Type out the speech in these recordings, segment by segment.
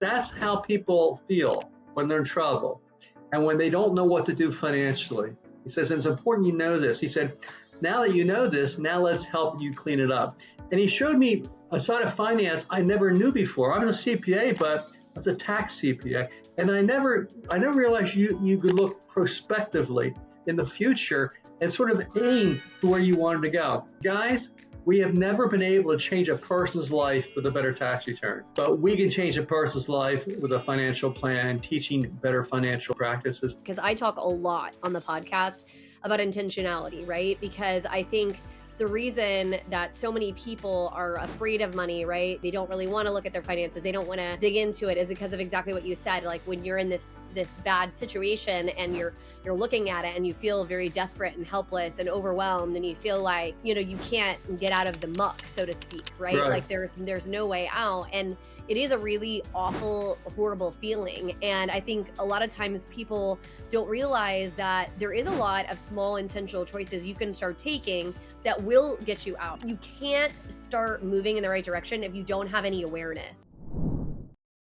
That's how people feel when they're in trouble and when they don't know what to do financially. He says, and it's important you know this. He said, now that you know this, now let's help you clean it up. And he showed me a side of finance I never knew before. I was a CPA, but I was a tax CPA. And I never realized you could look prospectively in the future and sort of aim to where you wanted to go. Guys, we have never been able to change a person's life with a better tax return, but we can change a person's life with a financial plan, teaching better financial practices. Because I talk a lot on the podcast about intentionality, right? Because I think the reason that so many people are afraid of money, right? They don't really want to look at their finances. They don't want to dig into it, is because of exactly what you said. Like when you're in this bad situation and you're looking at it and you feel very desperate and helpless and overwhelmed, and you feel like, you can't get out of the muck, so to speak, right? Like there's no way out. And it is a really awful, horrible feeling. And I think a lot of times people don't realize that there is a lot of small intentional choices you can start taking that will get you out. You can't start moving in the right direction if you don't have any awareness.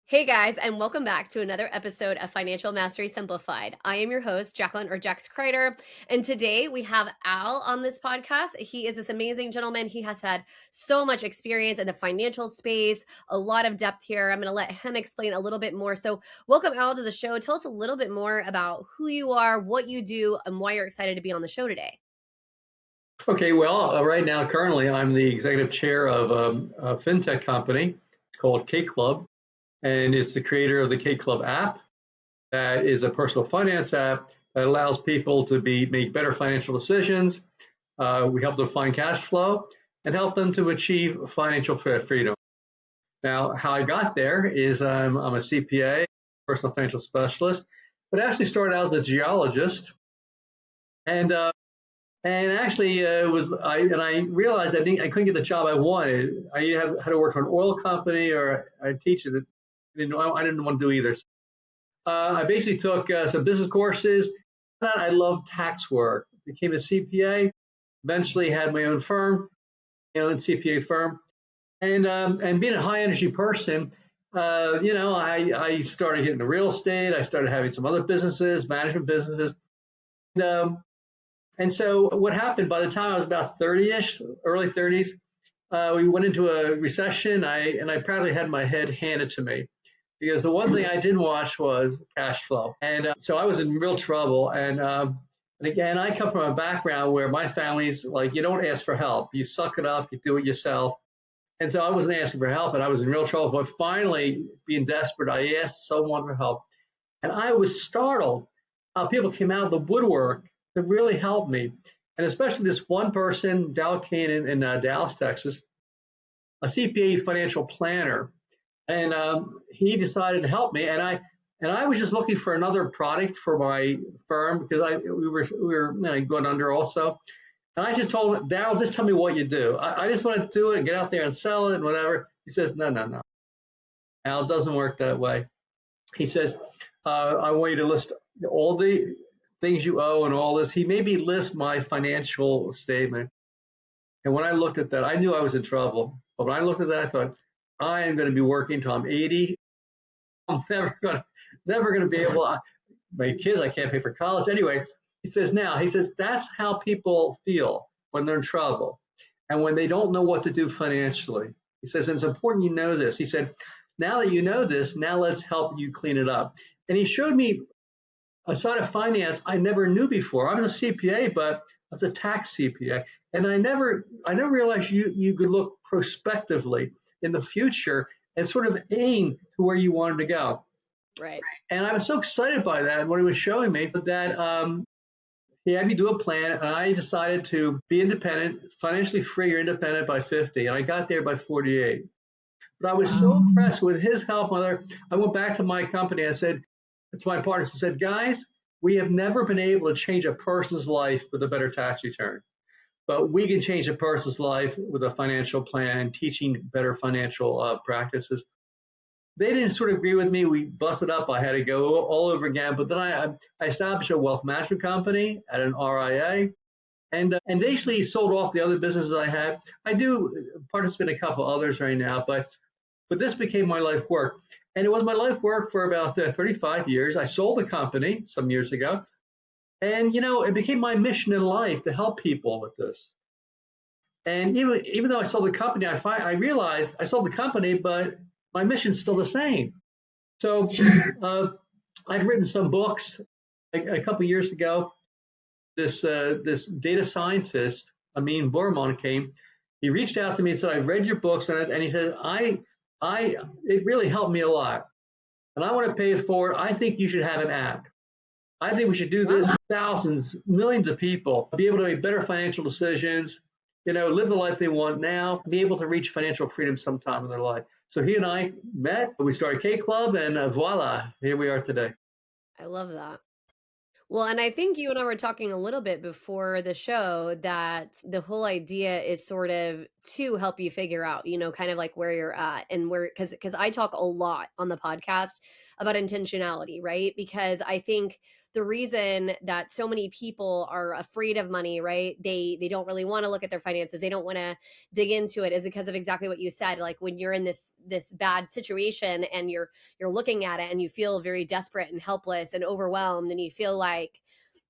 Hey guys, and welcome back to another episode of Financial Mastery Simplified. I am your host, Jacqueline or Jax Crider, and today we have Al on this podcast. He is this amazing gentleman. He has had so much experience in the financial space, a lot of depth here. I'm going to let him explain a little bit more. So welcome, Al, to the show. Tell us a little bit more about who you are, what you do, and why you're excited to be on the show today. Okay, well, right now, currently, I'm the executive chair of a fintech company called K Club. And it's the creator of the K Club app. That is a personal finance app that allows people to make better financial decisions. We help them find cash flow and help them to achieve financial freedom. Now, how I got there is I'm a CPA, personal financial specialist, but I actually started out as a geologist. And actually, I realized I couldn't get the job I wanted. I had to work for an oil company or I teach it. I didn't want to do either. I basically took some business courses. I love tax work. Became a CPA. Eventually had my own firm, CPA firm. And being a high energy person, I started getting into real estate. I started having some other businesses, management businesses. And so what happened, by the time I was about 30-ish, early 30s, we went into a recession. I proudly had my head handed to me. Because the one thing I didn't watch was cash flow. And so I was in real trouble. And again, I come from a background where my family's like, you don't ask for help. You suck it up. You do it yourself. And so I wasn't asking for help, and I was in real trouble. But finally, being desperate, I asked someone for help. And I was startled how people came out of the woodwork to really help me. And especially this one person, Dal Kane in Dallas, Texas, a CPA financial planner. And he decided to help me, and I was just looking for another product for my firm because we were going under also. And I just told him, Darryl, just tell me what you do. I just want to do it and get out there and sell it and whatever. He says, no. Al, it doesn't work that way. He says, I want you to list all the things you owe and all this. He made me list my financial statement. And when I looked at that, I knew I was in trouble. But when I looked at that, I thought, I am going to be working until I'm 80. I'm never going to be able. My kids, I can't pay for college anyway. He says that's how people feel when they're in trouble and when they don't know what to do financially. He says, and it's important you know this. He said, now that you know this, now let's help you clean it up. And he showed me a side of finance I never knew before. I was a CPA, but I was a tax CPA, and I never realized you could look prospectively in the future and sort of aim to where you wanted to go. Right. And I was so excited by that, what he was showing me, that he had me do a plan, and I decided to be independent, financially free or independent by 50, and I got there by 48. But I was so impressed with his help. I went back to my company. I said to my partners, I said, guys, we have never been able to change a person's life with a better tax return. But we can change a person's life with a financial plan, teaching better financial practices. They didn't sort of agree with me. We busted up. I had to go all over again. But then I established a wealth management company at an RIA, and basically sold off the other businesses I had. I do participate in a couple others right now, but this became my life work. And it was my life work for about 35 years. I sold the company some years ago. And, it became my mission in life to help people with this. And even though I sold the company, I realized I sold the company, but my mission's still the same. So I'd written some books a couple of years ago. This data scientist, Amin Borman, came. He reached out to me and said, "I've read your books," and he said, it really helped me a lot, and I want to pay it forward. I think you should have an app. I think we should do this for thousands, millions of people, be able to make better financial decisions, live the life they want now, be able to reach financial freedom sometime in their life. So he and I met, we started K Club, and voila, here we are today. I love that. Well, and I think you and I were talking a little bit before the show that the whole idea is sort of to help you figure out, kind of like where you're at and because I talk a lot on the podcast about intentionality, right? Because I think the reason that so many people are afraid of money, right? They don't really want to look at their finances. They don't want to dig into it is because of exactly what you said. Like when you're in this bad situation and you're looking at it and you feel very desperate and helpless and overwhelmed and you feel like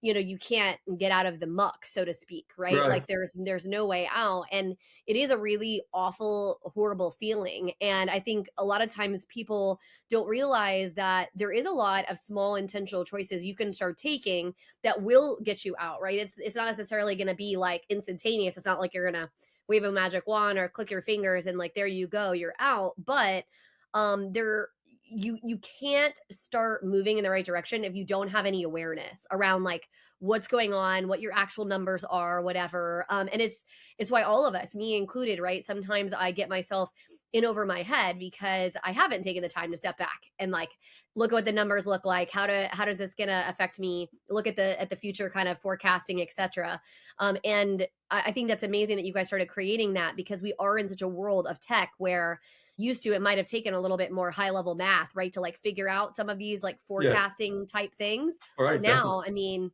you can't get out of the muck, so to speak, right? Like there's no way out, and it is a really awful, horrible feeling. And I think a lot of times people don't realize that there is a lot of small intentional choices you can start taking that will get you out, right? It's not necessarily going to be like instantaneous. It's not like you're going to wave a magic wand or click your fingers and like there you go, you're out. But you can't start moving in the right direction if you don't have any awareness around like what's going on, what your actual numbers are, whatever. And it's why all of us, me included, right? Sometimes I get myself in over my head because I haven't taken the time to step back and like look at what the numbers look like. How does this gonna affect me? Look at the future kind of forecasting, etc. And I think that's amazing that you guys started creating that because we are in such a world of tech where used to it might have taken a little bit more high level math, right, to like figure out some of these like forecasting type things. Right, now definitely. I mean,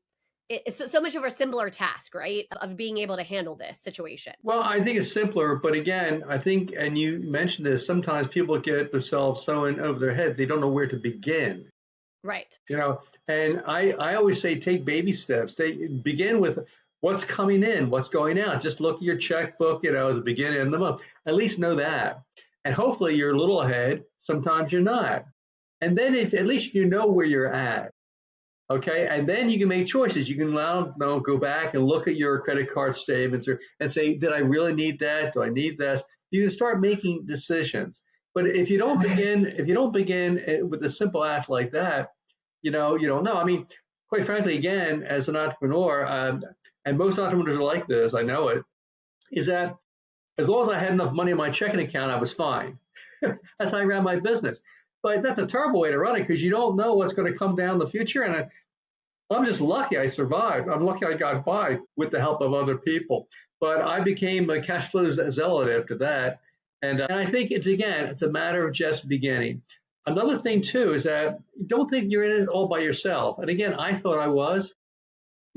it's so much of a simpler task, right, of being able to handle this situation. Well, I think it's simpler, but again, I think, and you mentioned this, sometimes people get themselves so in over their head, they don't know where to begin. Right. And I always say take baby steps. They begin with what's coming in, what's going out. Just look at your checkbook, at the beginning of the month. At least know that. And hopefully you're a little ahead. Sometimes you're not. And then if at least you know where you're at, okay, and then you can make choices. You can now go back and look at your credit card statements and say, did I really need that? Do I need this? You can start making decisions. But if you don't begin with a simple act like that, you don't know. I mean, quite frankly, again, as an entrepreneur, and most entrepreneurs are like this, I know it, is that as long as I had enough money in my checking account, I was fine. That's how I ran my business. But that's a terrible way to run it because you don't know what's going to come down the future. And I'm just lucky I survived. I'm lucky I got by with the help of other people. But I became a cash flow zealot after that. And I think it's a matter of just beginning. Another thing, too, is that don't think you're in it all by yourself. And again, I thought I was.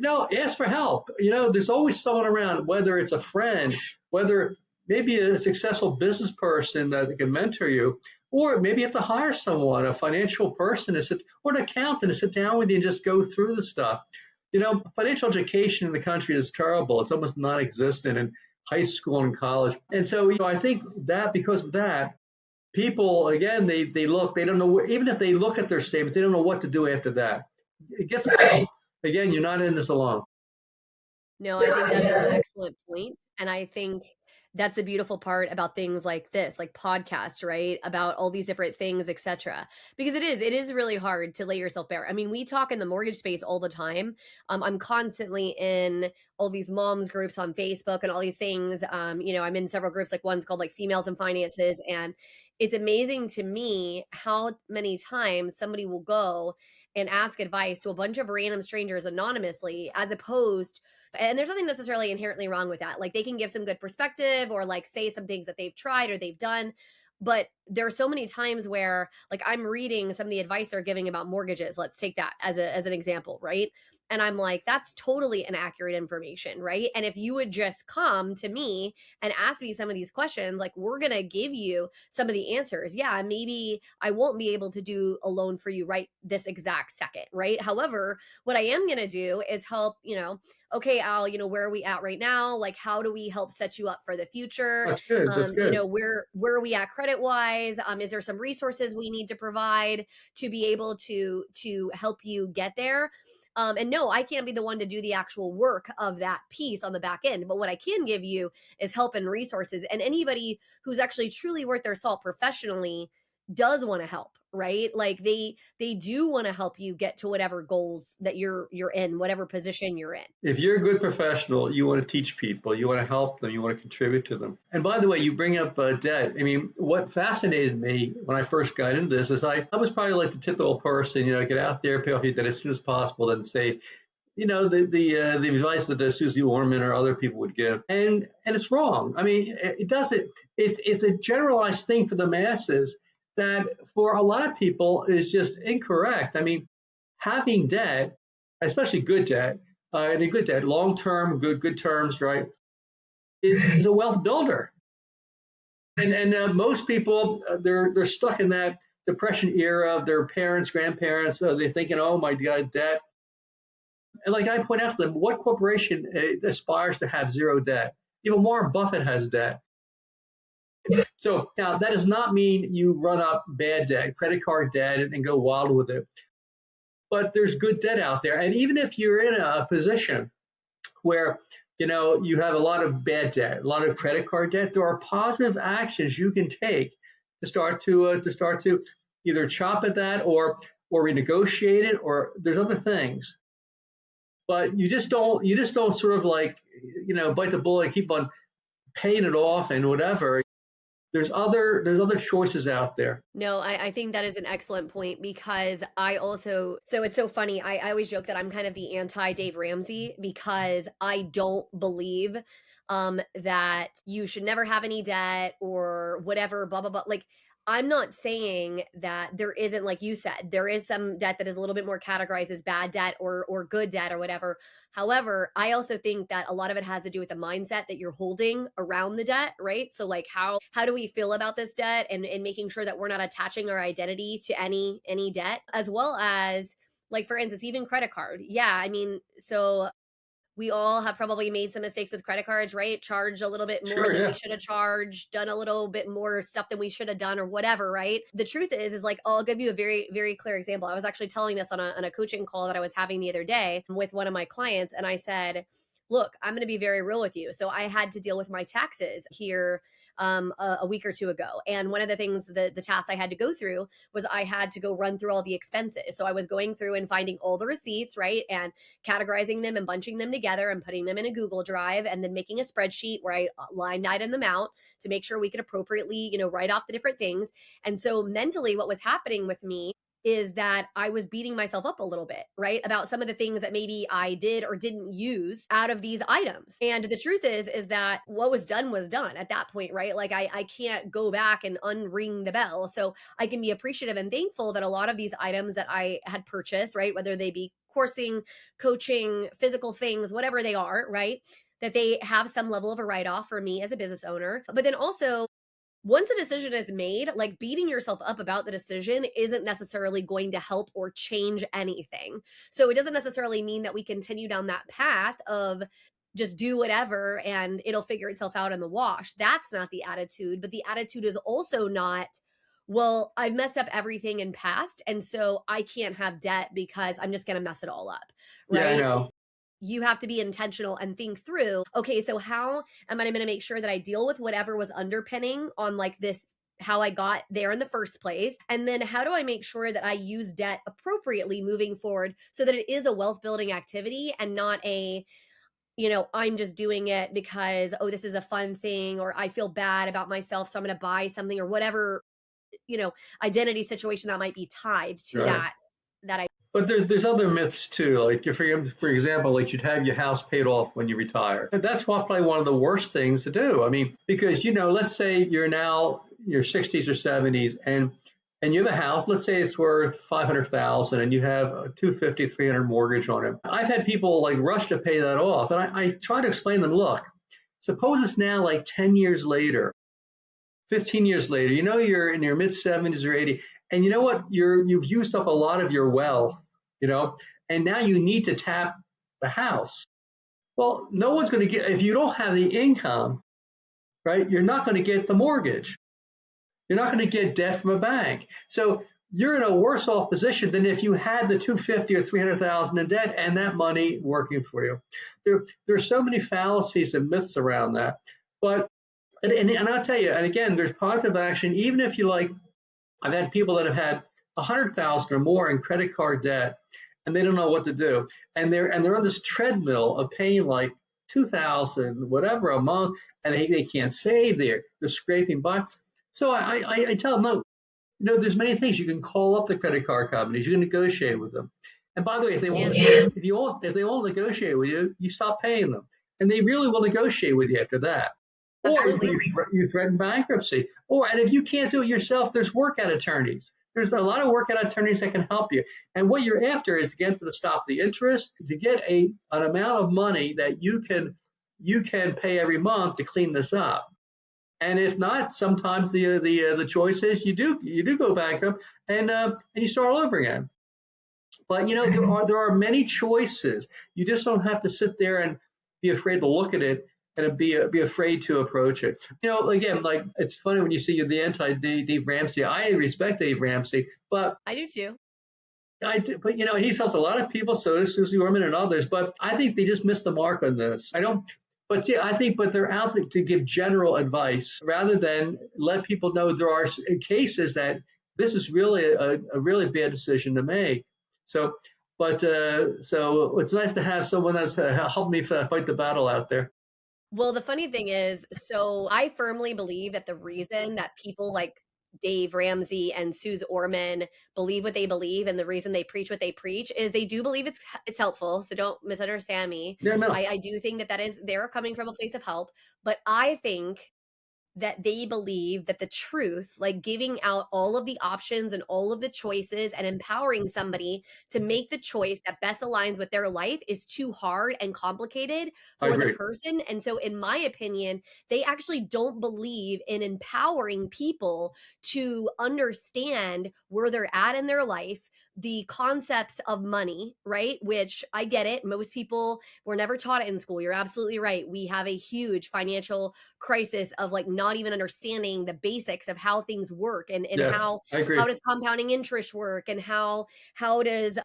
Ask for help. There's always someone around, whether it's a friend, whether maybe a successful business person that can mentor you, or maybe you have to hire someone, a financial person, or an accountant to sit down with you and just go through the stuff. Financial education in the country is terrible. It's almost non-existent in high school and college. And so, I think that because of that, people, again, they don't know, even if they look at their statements, they don't know what to do after that. It gets tough. Again, you're not in this alone. No, I think that is an excellent point. And I think that's the beautiful part about things like this, like podcasts, right? About all these different things, etc. Because it is really hard to lay yourself bare. I mean, we talk in the mortgage space all the time. I'm constantly in all these moms groups on Facebook and all these things. I'm in several groups, like one's called like Females in Finances. And it's amazing to me how many times somebody will go and ask advice to a bunch of random strangers anonymously, as opposed, and there's nothing necessarily inherently wrong with that. Like they can give some good perspective or like say some things that they've tried or they've done. But there are so many times where like I'm reading some of the advice they're giving about mortgages. Let's take that as an example, right? And I'm like, that's totally inaccurate information, right? And if you would just come to me and ask me some of these questions, like we're going to give you some of the answers. Yeah, maybe I won't be able to do a loan for you right this exact second, right? However, what I am going to do is help, okay, Al, where are we at right now? Like, how do we help set you up for the future? That's good. That's good. Where are we at credit wise? Is there some resources we need to provide to be able to help you get there? And no, I can't be the one to do the actual work of that piece on the back end. But what I can give you is help and resources. And anybody who's actually truly worth their salt professionally does want to help, right? Like they do want to help you get to whatever goals that you're in, whatever position you're in. If you're a good professional, you want to teach people, you want to help them, you want to contribute to them. And by the way, you bring up debt. I mean, what fascinated me when I first got into this is I was probably like the typical person, get out there, pay off your debt as soon as possible, and say, the advice that Susie Orman or other people would give, and it's wrong. I mean, it doesn't. It's a generalized thing for the masses that for a lot of people is just incorrect. I mean, having debt, especially good debt, and a good debt, long-term, good terms, right, is a wealth builder. And most people, they're stuck in that depression era of their parents, grandparents. They're thinking, oh my God, debt. And like I point out to them, what corporation aspires to have zero debt? Even Warren Buffett has debt. So now that does not mean you run up bad debt, credit card debt, and go wild with it. But there's good debt out there. And even if you're in a position where, you have a lot of bad debt, a lot of credit card debt, there are positive actions you can take to start to either chop at that or renegotiate it, or there's other things. But you just don't sort of like, bite the bullet and keep on paying it off and whatever. There's other choices out there. No, I think that is an excellent point, because so it's so funny. I always joke that I'm kind of the anti Dave Ramsey, because I don't believe that you should never have any debt or whatever, blah, blah, blah. Like, I'm not saying that there isn't, like you said, there is some debt that is a little bit more categorized as bad debt or good debt or whatever. However, I also think that a lot of it has to do with the mindset that you're holding around the debt, right? So like how do we feel about this debt, and making sure that we're not attaching our identity to any debt, as well as, like, for instance, even credit card. Yeah, I mean, so we all have probably made some mistakes with credit cards, right? Charged a little bit more than we should have charged, done a little bit more stuff than we should have done, or whatever, right? The truth is like, I'll give you a very, very clear example. I was actually telling this on a coaching call that I was having the other day with one of my clients. And I said, look, I'm going to be very real with you. So I had to deal with my taxes here a week or two ago. And one of the things, the tasks I had to go through was I had to go run through all the expenses. So I was going through and finding all the receipts, right? And categorizing them and bunching them together and putting them in a Google Drive, and then making a spreadsheet where I line item them out to make sure we could appropriately, write off the different things. And so mentally what was happening with me is that I was beating myself up a little bit, right? About some of the things that maybe I did or didn't use out of these items. And the truth is that what was done at that point, right? Like I can't go back and unring the bell. So I can be appreciative and thankful that a lot of these items that I had purchased, right? Whether they be coursing, coaching, physical things, whatever they are, right? That they have some level of a write-off for me as a business owner. But then also, once a decision is made, like, beating yourself up about the decision isn't necessarily going to help or change anything. So it doesn't necessarily mean that we continue down that path of just do whatever and it'll figure itself out in the wash. That's not the attitude. But the attitude is also not, well, I've messed up everything in past, and so I can't have debt because I'm just going to mess it all up. Right? Yeah, I know. You have to be intentional and think through, okay, so how am I going to make sure that I deal with whatever was underpinning on, like, this, how I got there in the first place? And then how do I make sure that I use debt appropriately moving forward so that it is a wealth building activity and not a, I'm just doing it because, oh, this is a fun thing, or I feel bad about myself, so I'm going to buy something, or whatever, identity situation that might be tied to Right. that I. But there's other myths too. Like for example, like you'd have your house paid off when you retire. And that's probably one of the worst things to do. I mean, because let's say you're now in your 60s or 70s, and and you have a house, let's say it's worth 500,000 and you have a 250, 300 mortgage on it. I've had people like rush to pay that off. And I try to explain to them, look, suppose it's now like 10 years later, 15 years later, you're in your mid 70s or 80, and you know what? You've used up a lot of your wealth, and now you need to tap the house. Well, no one's going to get, if you don't have the income, right, you're not going to get the mortgage. You're not going to get debt from a bank. So you're in a worse off position than if you had the 250 or 300,000 in debt and that money working for you. There are so many fallacies and myths around that. But, and I'll tell you, and again, there's positive action, even if you like, I've had people that have had 100,000 or more in credit card debt and they don't know what to do. And they're on this treadmill of paying like 2,000, whatever a month, and they can't save, they're scraping by. So I tell them, no, there's many things. You can call up the credit card companies. You can negotiate with them. And by the way, if they won't negotiate with you, you stop paying them. And they really will negotiate with you after that. Absolutely. Or you threaten bankruptcy. And if you can't do it yourself, there's workout attorneys. There's a lot of workout attorneys that can help you. And what you're after is to get them to stop the interest, to get an amount of money that you can pay every month to clean this up. And if not, sometimes the choice is you do go bankrupt and you start all over again. But there are many choices. You just don't have to sit there and be afraid to look at it and be afraid to approach it. Again, like it's funny when you see the anti-Dave Ramsey. I respect Dave Ramsey, but I do too. But he's helped a lot of people. So does Susie Orman and others. But I think they just missed the mark on this. But they're out to give general advice rather than let people know there are cases that this is really a really bad decision to make. So it's nice to have someone that's helped me fight the battle out there. Well, the funny thing is, so I firmly believe that the reason that people like Dave Ramsey and Suze Orman believe what they believe and the reason they preach what they preach is they do believe it's helpful. So don't misunderstand me. Yeah, no. I do think that is they're coming from a place of help, but I think that they believe that the truth, like giving out all of the options and all of the choices and empowering somebody to make the choice that best aligns with their life is too hard and complicated for the person. And so in my opinion, they actually don't believe in empowering people to understand where they're at in their life, the concepts of money, right? Which I get it. Most people were never taught it in school. You're absolutely right. We have a huge financial crisis of like not even understanding the basics of how things work and yes, how does compounding interest work and how does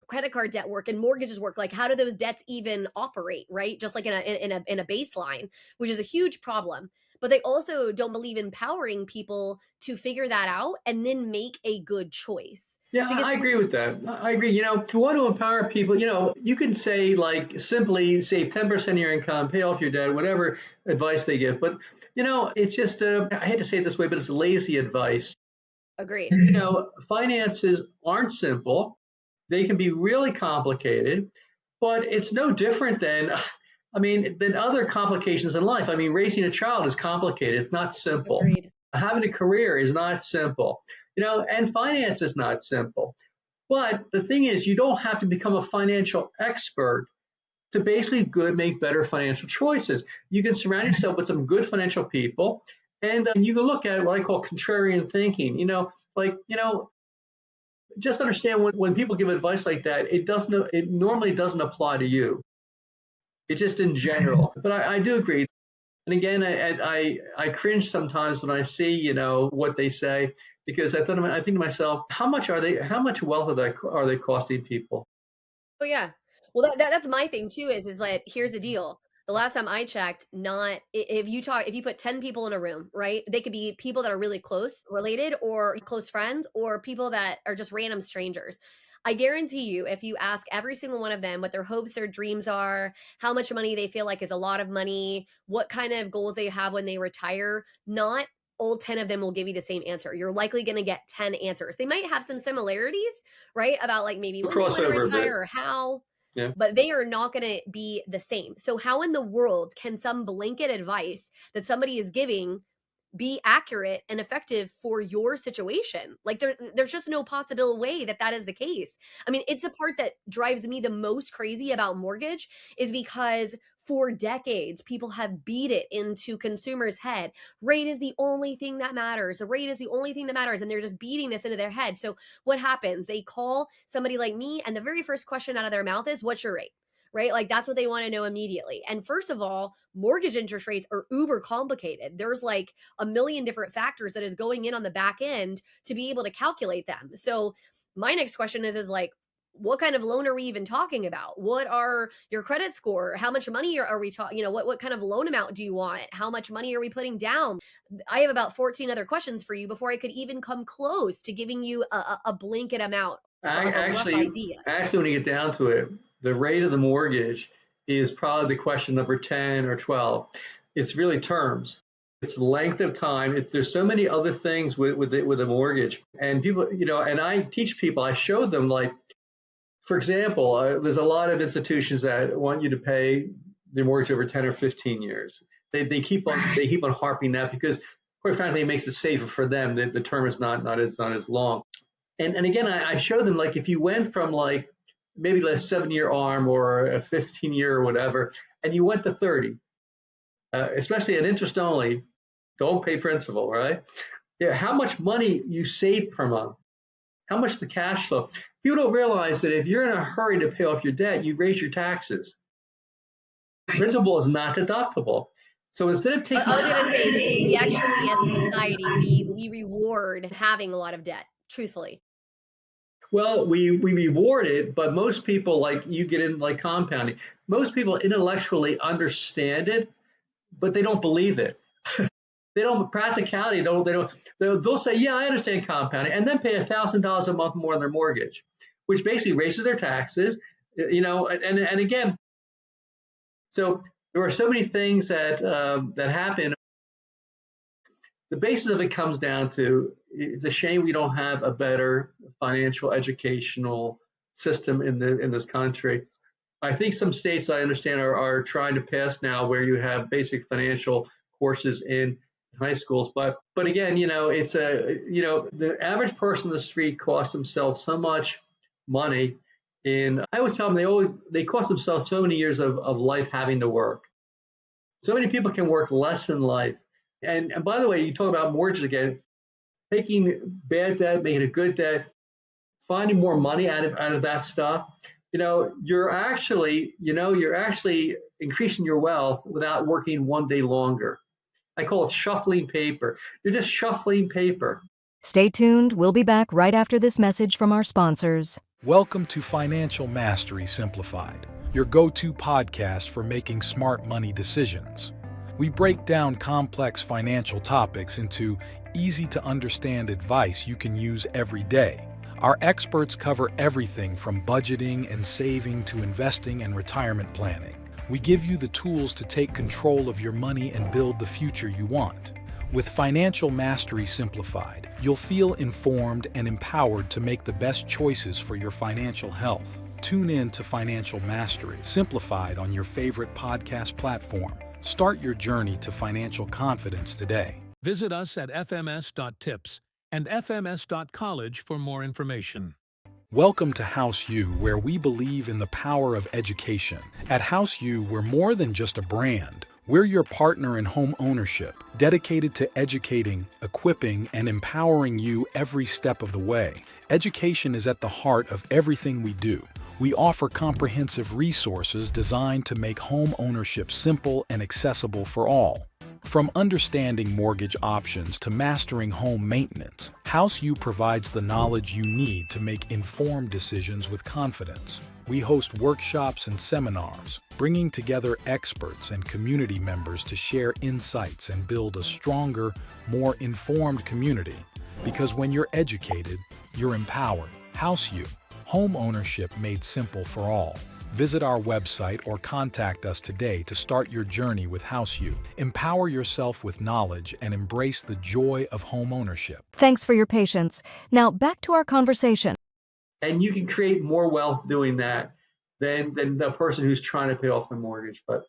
credit card debt work and mortgages work? Like how do those debts even operate, right? Just like in a baseline, which is a huge problem. But they also don't believe in empowering people to figure that out and then make a good choice. Yeah, I agree with that. I agree. If you want to empower people, you can say like simply save 10% of your income, pay off your debt, whatever advice they give. But, it's just, I hate to say it this way, but it's lazy advice. Agreed. Finances aren't simple. They can be really complicated, but it's no different than other complications in life. Raising a child is complicated. It's not simple. Agreed. Having a career is not simple. And finance is not simple. But the thing is, you don't have to become a financial expert to basically make better financial choices. You can surround yourself with some good financial people, and you can look at what I call contrarian thinking. Just understand when people give advice like that, it normally doesn't apply to you. It's just in general. But I do agree. And again, I cringe sometimes when I see, what they say, because I think to myself, how much wealth are they costing people? Oh yeah. Well, that's my thing too, is like, here's the deal. The last time I checked, if you put 10 people in a room, right? They could be people that are really close related or close friends or people that are just random strangers. I guarantee you, if you ask every single one of them what their hopes or dreams are, how much money they feel like is a lot of money, what kind of goals they have when they retire, not all 10 of them will give you the same answer. You're likely going to get 10 answers. They might have some similarities, right? About like maybe when they want to retire or how. Yeah. But they are not going to be the same. So how in the world can some blanket advice that somebody is giving be accurate and effective for your situation. Like there's just no possible way that that is the case. I mean, it's the part that drives me the most crazy about mortgage is because for decades, people have beat it into consumers' head. Rate is the only thing that matters. The rate is the only thing that matters. And they're just beating this into their head. So what happens? They call somebody like me, and the very first question out of their mouth is, what's your rate? Right? Like that's what they want to know immediately. And first of all, mortgage interest rates are uber complicated. There's like a million different factors that is going in on the back end to be able to calculate them. So my next question is like, what kind of loan are we even talking about? What are your credit score? How much money are we talking? What kind of loan amount do you want? How much money are we putting down? I have about 14 other questions for you before I could even come close to giving you a blanket amount of a rough idea. Actually, when you get down to it, the rate of the mortgage is probably the question number 10 or 12. It's really terms. It's length of time. There's so many other things with a mortgage. And people, and I teach people, I show them, like, for example, there's a lot of institutions that want you to pay their mortgage over 10 or 15 years. They keep on harping that because, quite frankly, it makes it safer for them. The term is not as long. And again, I show them, like, if you went from like maybe a 7-year ARM or a 15-year or whatever, and you went to 30, especially at interest only, don't pay principal, right? Yeah, how much money you save per month, how much the cash flow. People don't realize that if you're in a hurry to pay off your debt, you raise your taxes. Principal is not deductible. So instead of taking, I was going to say, we actually, as a society, we reward having a lot of debt, truthfully. Well, we reward it, but most people, like you get in like compounding, most people intellectually understand it, but they don't believe it. They don't, practicality, they'll say, yeah, I understand compounding, and then pay $1,000 a month more on their mortgage, which basically raises their taxes, and again, so there are so many things that happen. The basis of it comes down to, it's a shame we don't have a better financial educational system in this country. I think some states, I understand, are trying to pass now where you have basic financial courses in high schools. But again, it's the average person on the street costs themselves so much money. I always tell them they cost themselves so many years of life having to work. So many people can work less in life. And by the way, you talk about mortgage again, taking bad debt, making a good debt, finding more money out of that stuff. You're actually increasing your wealth without working one day longer. I call it shuffling paper. You're just shuffling paper. Stay tuned. We'll be back right after this message from our sponsors. Welcome to Financial Mastery Simplified, your go-to podcast for making smart money decisions. We break down complex financial topics into easy-to-understand advice you can use every day. Our experts cover everything from budgeting and saving to investing and retirement planning. We give you the tools to take control of your money and build the future you want. With Financial Mastery Simplified, you'll feel informed and empowered to make the best choices for your financial health. Tune in to Financial Mastery Simplified on your favorite podcast platform. Start your journey to financial confidence today. Visit us at fms.tips and fms.college for more information. Welcome to House U, where we believe in the power of education. At House U, we're more than just a brand. We're your partner in home ownership, dedicated to educating, equipping, and empowering you every step of the way. Education is at the heart of everything we do. We offer comprehensive resources designed to make home ownership simple and accessible for all. From understanding mortgage options to mastering home maintenance, House U provides the knowledge you need to make informed decisions with confidence. We host workshops and seminars, bringing together experts and community members to share insights and build a stronger, more informed community. Because when you're educated, you're empowered. House U, home ownership made simple for all. Visit our website or contact us today to start your journey with House U. Empower yourself with knowledge and embrace the joy of home ownership. Thanks for your patience. Now back to our conversation. And you can create more wealth doing that than the person who's trying to pay off the mortgage. But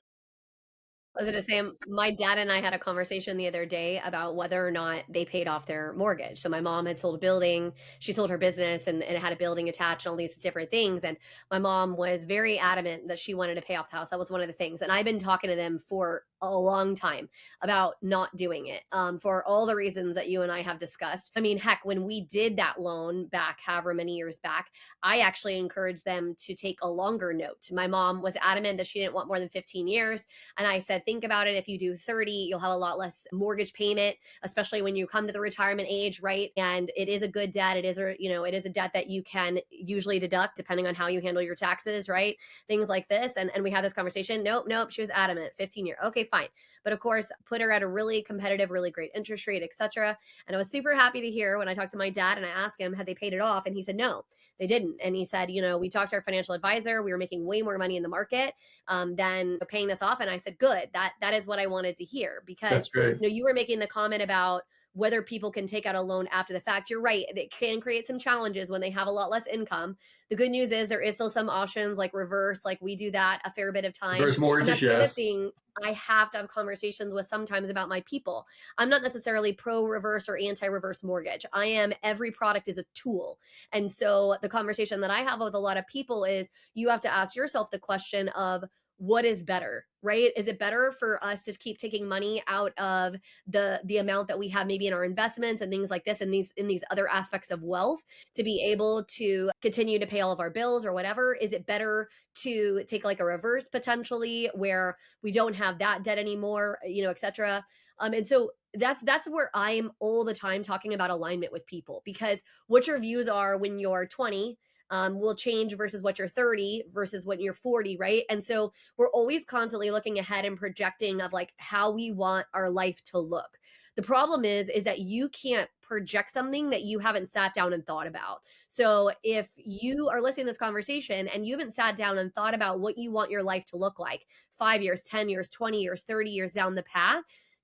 I was going to say, my dad and I had a conversation the other day about whether or not they paid off their mortgage. So my mom had sold a building, she sold her business and it had a building attached and all these different things. And my mom was very adamant that she wanted to pay off the house. That was one of the things. And I've been talking to them for a long time about not doing it for all the reasons that you and I have discussed. I mean, heck, when we did that loan back, however many years back, I actually encouraged them to take a longer note. My mom was adamant that she didn't want more than 15 years. And I said, think about it. If you do 30, you'll have a lot less mortgage payment, especially when you come to the retirement age, right? And it is a good debt. It is it is a debt that you can usually deduct depending on how you handle your taxes, right? Things like this. And we had this conversation. Nope. She was adamant, 15 year. Okay, fine. But of course, put her at a really competitive, really great interest rate, etc. And I was super happy to hear when I talked to my dad and I asked him, had they paid it off? And he said, no, they didn't. And he said, we talked to our financial advisor. We were making way more money in the market than paying this off. And I said, good, that is what I wanted to hear, because you were making the comment about whether people can take out a loan after the fact. You're right. It can create some challenges when they have a lot less income. The good news is there is still some options like reverse, like we do that a fair bit of time. Reverse mortgage, that's the other thing I have to have conversations with sometimes about my people. I'm not necessarily pro reverse or anti reverse mortgage. I am, every product is a tool. And so the conversation that I have with a lot of people is you have to ask yourself the question of, what is better, right? Is it better for us to keep taking money out of the amount that we have maybe in our investments and things like this, and in these other aspects of wealth, to be able to continue to pay all of our bills or whatever? Is it better to take like a reverse potentially where we don't have that debt anymore, etc. And so that's where I'm all the time talking about alignment with people, because what your views are when you're 20 will change versus what you're 30 versus what you're 40, right? And so we're always constantly looking ahead and projecting of like how we want our life to look. The problem is that you can't project something that you haven't sat down and thought about. So if you are listening to this conversation and you haven't sat down and thought about what you want your life to look like 5 years, 10 years, 20 years, 30 years down the path,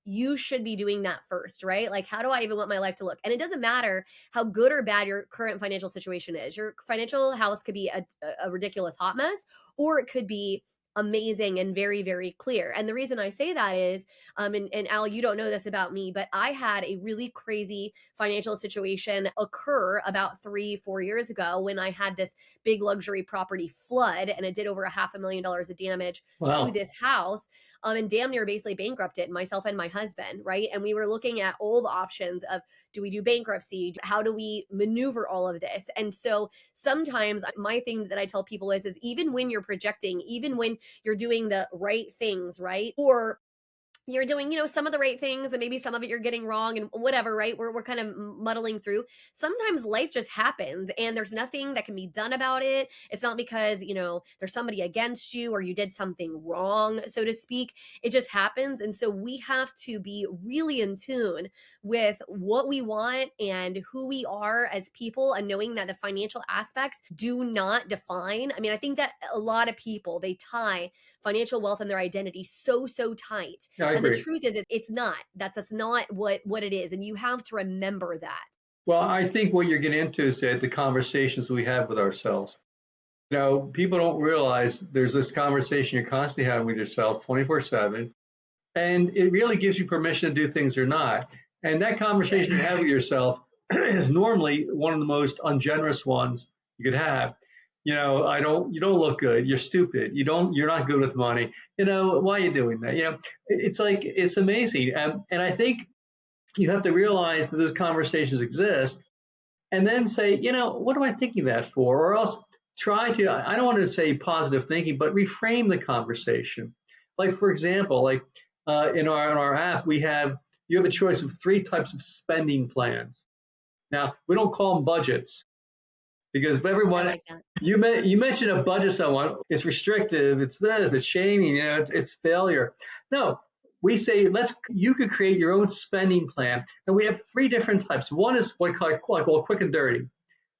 you should be doing that first, right? Like, how do I even want my life to look? And it doesn't matter how good or bad your current financial situation is. Your financial house could be a ridiculous hot mess, or it could be amazing and very, very clear. And the reason I say that is, and Al, you don't know this about me, but I had a really crazy financial situation occur about 3-4 years ago when I had this big luxury property flood, and it did over $500,000 of damage to this house. And damn near basically bankrupted myself and my husband, right? And we were looking at all the options of, do we do bankruptcy? How do we maneuver all of this? And so sometimes my thing that I tell people is even when you're projecting, even when you're doing the right things, right? Or you're doing, some of the right things and maybe some of it you're getting wrong and whatever, right? We're kind of muddling through. Sometimes life just happens and there's nothing that can be done about it. It's not because, there's somebody against you or you did something wrong, so to speak. It just happens. And so we have to be really in tune with what we want and who we are as people, and knowing that the financial aspects do not define. I mean, I think that a lot of people, they tie financial wealth and their identity so tight. Yeah, and the truth is, it's not. That's not what it is. And you have to remember that. Well, I think what you're getting into is the conversations we have with ourselves. People don't realize there's this conversation you're constantly having with yourself 24/7, and it really gives you permission to do things or not. And that conversation you have with yourself is normally one of the most ungenerous ones you could have. You don't look good. You're stupid. You're not good with money. Why are you doing that? It's amazing. And I think you have to realize that those conversations exist and then say, what am I thinking that for? Or else try to, I don't want to say positive thinking, but reframe the conversation. Like, for example, in our app, you have a choice of 3 types of spending plans. Now, we don't call them budgets. Because everyone, like you mentioned a budget, someone, it's restrictive, it's this, it's shaming, it's failure. No, we say you could create your own spending plan, and we have 3 different types. One is what I call quick and dirty.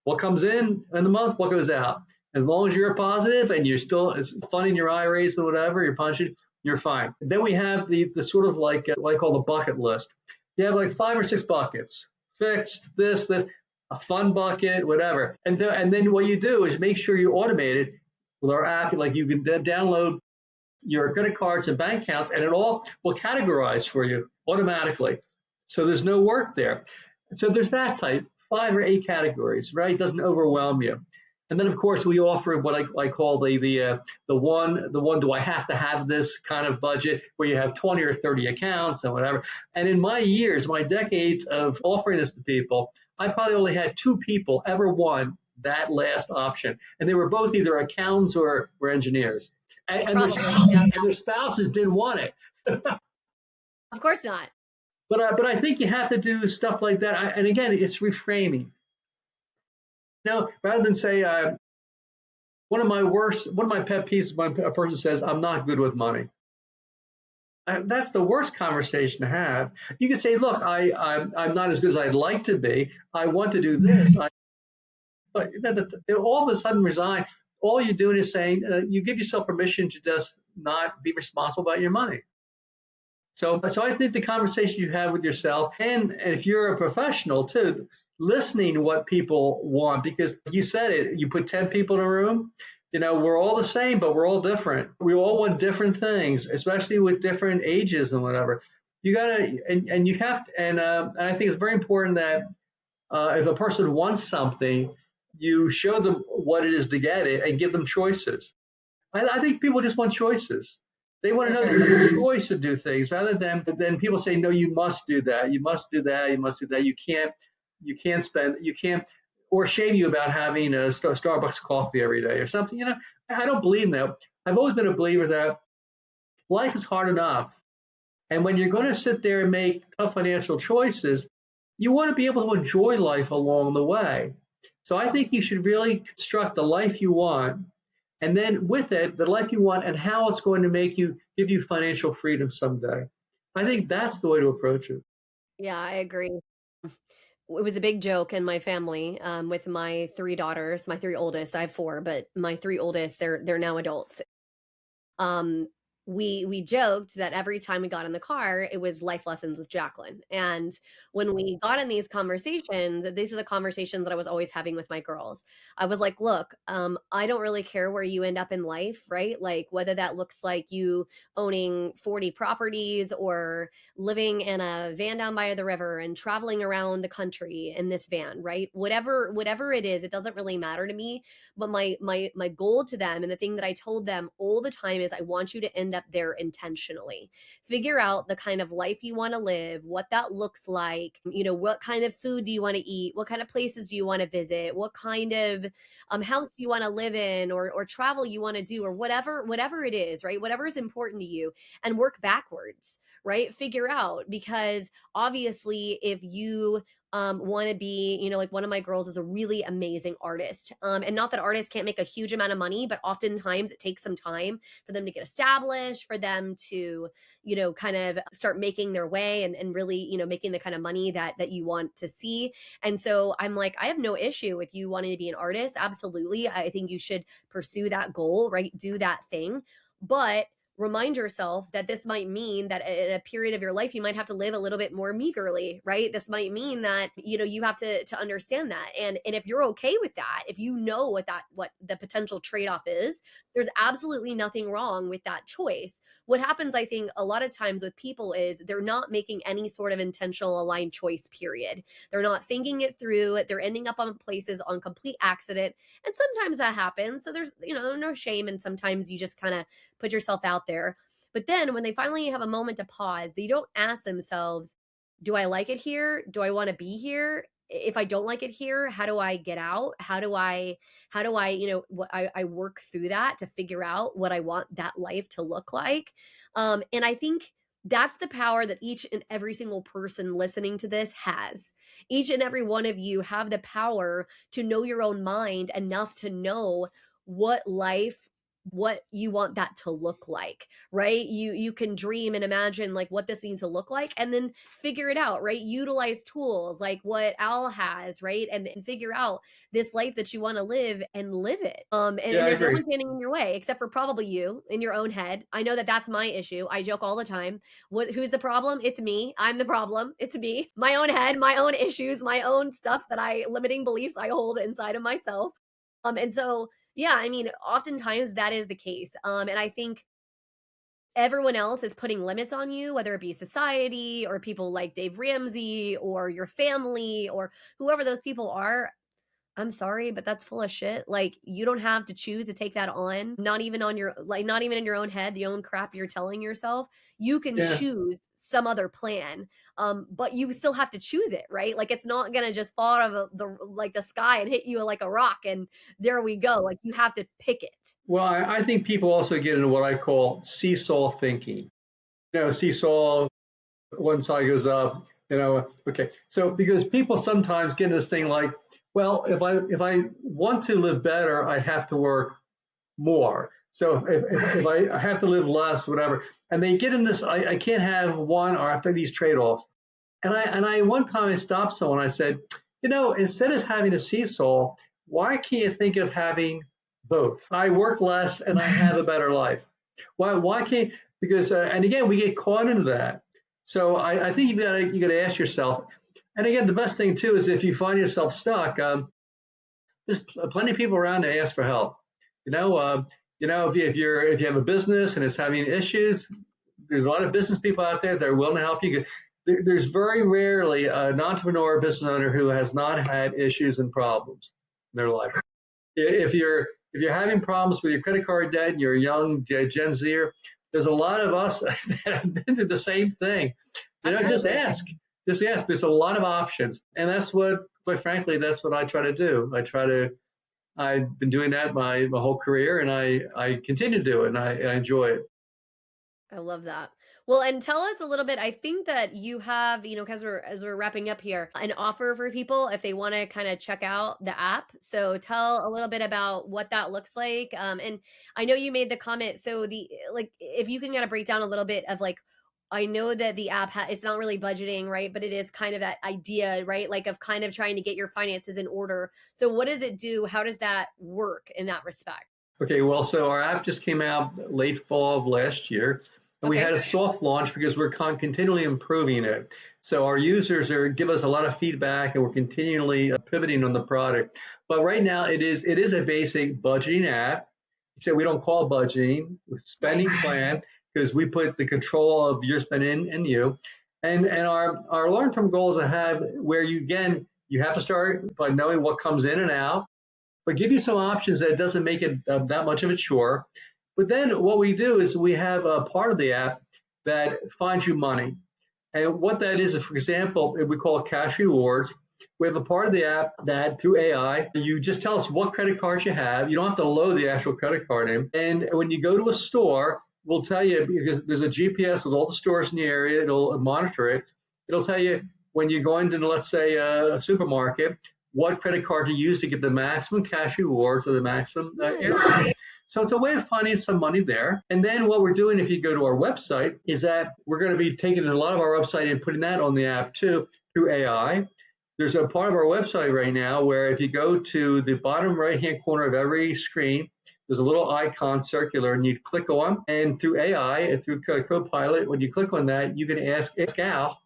What comes in the month, what goes out. As long as you're positive and you're still funding your IRAs or whatever, you're punching, you're fine. Then we have the sort of what I call the bucket list. You have like 5 or 6 buckets, fixed, this. A fun bucket, whatever. And then what you do is make sure you automate it with our app. Like, you can download your credit cards and bank accounts, and it all will categorize for you automatically. So there's no work there. So there's that type, 5 or 8 categories, right? It doesn't overwhelm you. And then of course we offer what I call the one do I have to have this kind of budget where you have 20 or 30 accounts and whatever. And in my years, my decades of offering this to people, I probably only had 2 people ever want that last option, and they were both either accountants or were engineers, and their spouses didn't want it. Of course not. But I think you have to do stuff like that. And again, it's reframing. Now, rather than say one of my pet peeves when a person says I'm not good with money. That's the worst conversation to have. You can say, look, I'm not as good as I'd like to be. I want to do this. But they all of a sudden resign. All you're doing is saying you give yourself permission to just not be responsible about your money. So I think the conversation you have with yourself, and if you're a professional too, listening to what people want, because you said it, you put 10 people in a room, we're all the same, but we're all different. We all want different things, especially with different ages and whatever. You gotta, and you have to, and I think it's very important that if a person wants something, you show them what it is to get it and give them choices. I think people just want choices. They want to know your choice to do things rather than, but then people say, no, you must do that. You must do that. You must do that. You can't spend, or shame you about having a Starbucks coffee every day or something. I don't believe in that. I've always been a believer that life is hard enough. And when you're going to sit there and make tough financial choices, you want to be able to enjoy life along the way. So I think you should really construct the life you want, and then with it, the life you want and how it's going to give you financial freedom someday. I think that's the way to approach it. Yeah, I agree. It was a big joke in my family with my 3 daughters, my 3 oldest. I have 4, but my 3 oldest, they're now adults. Um, we joked that every time we got in the car, it was life lessons with Jacqueline. And when we got in these conversations, these are the conversations that I was always having with my girls. I was like, look, I don't really care where you end up in life, right? Like whether that looks like you owning 40 properties or living in a van down by the river and traveling around the country in this van, right? Whatever it is, it doesn't really matter to me. But my goal to them, and the thing that I told them all the time, is I want you to end up there intentionally. Figure out the kind of life you want to live, what that looks like, what kind of food do you want to eat, what kind of places do you want to visit, what kind of house do you want to live in, or travel you want to do, or whatever it is, right? Whatever is important to you, and work backwards, right? Figure out, because obviously if you want to be, like one of my girls is a really amazing artist. And not that artists can't make a huge amount of money, but oftentimes it takes some time for them to get established, for them to, kind of start making their way and really, making the kind of money that you want to see. And so I'm like, I have no issue with you wanting to be an artist. Absolutely. I think you should pursue that goal, right? Do that thing. But remind yourself that this might mean that in a period of your life, you might have to live a little bit more meagerly, right? This might mean that, you have to understand that. And if you're okay with that, if you know what the potential trade-off is, there's absolutely nothing wrong with that choice. What happens, I think, a lot of times with people is they're not making any sort of intentional aligned choice, period. They're not thinking it through. They're ending up on places on complete accident. And sometimes that happens. So there's, no shame. And sometimes you just kind of put yourself out there. But then when they finally have a moment to pause, they don't ask themselves, do I like it here? Do I want to be here? If I don't like it here, how do I get out? How do I, I work through that to figure out what I want that life to look like. And I think that's the power that each and every single person listening to this has. Each and every one of you have the power to know your own mind enough to know what you want that to look like, right? You can dream and imagine like what this needs to look like, and then figure it out, right? Utilize tools like what Al has, right? And figure out this life that you want to live and live it. And there's no one standing in your way except for probably you in your own head. I know that that's my issue. I joke all the time. Who's the problem? It's me. I'm the problem. It's me. My own head, my own issues, my own stuff limiting beliefs I hold inside of myself. And so yeah, I mean, oftentimes that is the case. And I think everyone else is putting limits on you, whether it be society or people like Dave Ramsey or your family or whoever those people are, I'm sorry, but that's full of shit. Like, you don't have to choose to take that on, not even on your, like, not even in your own head, the own crap you're telling yourself. You can Yeah. choose some other plan, but you still have to choose it, right? Like, it's not gonna just fall out of the sky and hit you like a rock, and there we go. Like, you have to pick it. Well, I think people also get into what I call seesaw thinking. Seesaw, one side goes up, okay. So because people sometimes get this thing like, well, if I want to live better, I have to work more. So if I have to live less, whatever, and they get in this, I can't have one or after these trade-offs. And I one time I stopped someone, I said, instead of having a seesaw, why can't you think of having both? I work less and I have a better life. Why can't, because, and again, we get caught into that. So I think you gotta ask yourself, and again, the best thing too is if you find yourself stuck, there's plenty of people around to ask for help. If you have a business and it's having issues, there's a lot of business people out there that are willing to help you. There's very rarely an entrepreneur or business owner who has not had issues and problems in their life. If you're having problems with your credit card debt and you're a young Gen Zer, there's a lot of us that have been through the same thing. Just ask. Just ask. There's a lot of options, and that's what, quite frankly, that's what I try to do. I've been doing that my whole career, and I continue to do it, and I enjoy it. I love that. Well, and tell us a little bit. I think that you have, because as we're wrapping up here, an offer for people if they want to kind of check out the app. So tell a little bit about what that looks like. And I know you made the comment. So if you can kind of break down a little bit of like, I know that the app it's not really budgeting, right? But it is kind of that idea, right? Like of kind of trying to get your finances in order. So what does it do? How does that work in that respect? Okay, well, so our app just came out late fall of last year. And we had a soft launch because we're continually improving it. So our users give us a lot of feedback, and we're continually pivoting on the product. But right now, it is a basic budgeting app. So we don't call it budgeting, spending plan, because we put the control of your spending in you. And our long-term goal is to have where you have to start by knowing what comes in and out, but give you some options that doesn't make it that much of a chore. But then what we do is we have a part of the app that finds you money. And what that is, for example, we call it cash rewards. We have a part of the app that through AI, you just tell us what credit cards you have. You don't have to load the actual credit card in. And when you go to a store, we'll tell you, because there's a GPS with all the stores in the area, it'll monitor it. It'll tell you when you're going to, let's say, a supermarket, what credit card to use to get the maximum cash rewards or the maximum airtime. So it's a way of finding some money there. And then what we're doing, if you go to our website, is that we're going to be taking a lot of our website and putting that on the app too through AI. There's a part of our website right now where if you go to the bottom right-hand corner of every screen, there's a little icon circular, and you click on, and through AI, through Copilot, when you click on that, you can ask Al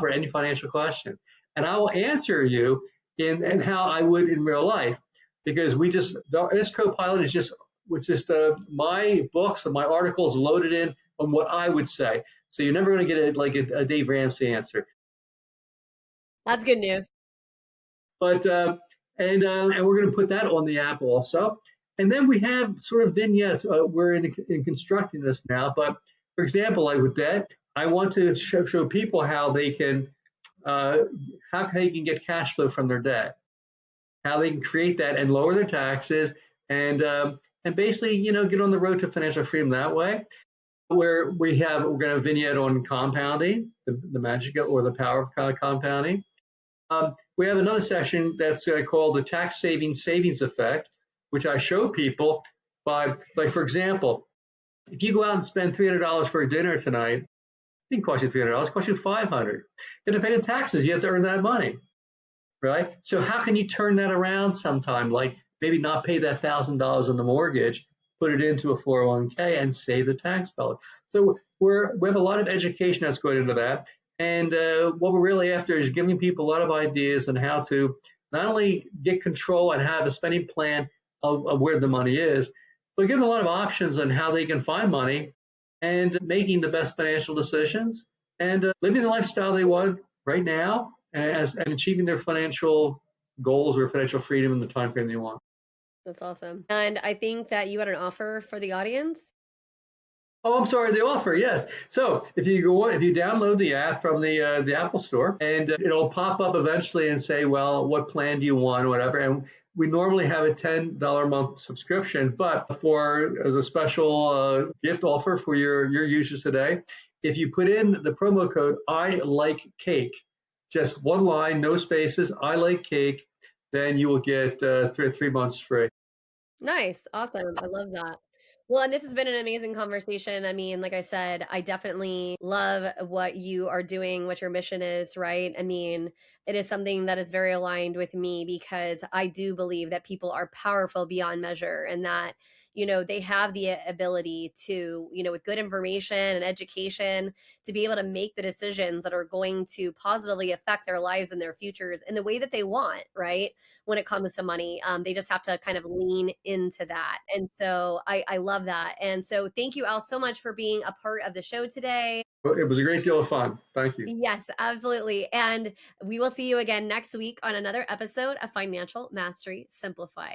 for any financial question. And I will answer you in how I would in real life, because this Copilot is just my books and my articles loaded in on what I would say. So you're never going to get a Dave Ramsey answer. That's good news. But and we're going to put that on the app also. And then we have sort of vignettes. We're in constructing this now. But for example, like with debt, I want to show people how they can get cash flow from their debt, how they can create that and lower their taxes, and basically, get on the road to financial freedom that way. Where we're going to vignette on compounding, the magic or the power of compounding. We have another section that's called the tax savings effect, which I show people by, like, for example, if you go out and spend $300 for a dinner tonight, it didn't cost you $300, it cost you $500. You have to pay the taxes, you have to earn that money, right? So how can you turn that around sometime? Like maybe not pay that $1,000 on the mortgage, put it into a 401k and save the tax dollars. So we have a lot of education that's going into that. And what we're really after is giving people a lot of ideas on how to not only get control and have a spending plan of where the money is, but give them a lot of options on how they can find money and making the best financial decisions and living the lifestyle they want right now and achieving their financial goals or financial freedom in the time frame they want. That's awesome. And I think that you had an offer for the audience. Oh, I'm sorry, the offer, yes. So if you download the app from the Apple Store, and it'll pop up eventually and say, well, what plan do you want, or whatever. And we normally have a $10 a month subscription, but as a special gift offer for your users today, if you put in the promo code I like cake, just one line, no spaces, I like cake, then you will get 3 months free. Nice. Awesome. I love that. Well, and this has been an amazing conversation. I mean, like I said, I definitely love what you are doing, what your mission is, right? I mean, it is something that is very aligned with me because I do believe that people are powerful beyond measure and that, they have the ability to, with good information and education, to be able to make the decisions that are going to positively affect their lives and their futures in the way that they want, right? When it comes to money. They just have to kind of lean into that. And so I love that. And so thank you, Al, so much for being a part of the show today. It was a great deal of fun. Thank you. Yes, absolutely. And we will see you again next week on another episode of Financial Mastery Simplified.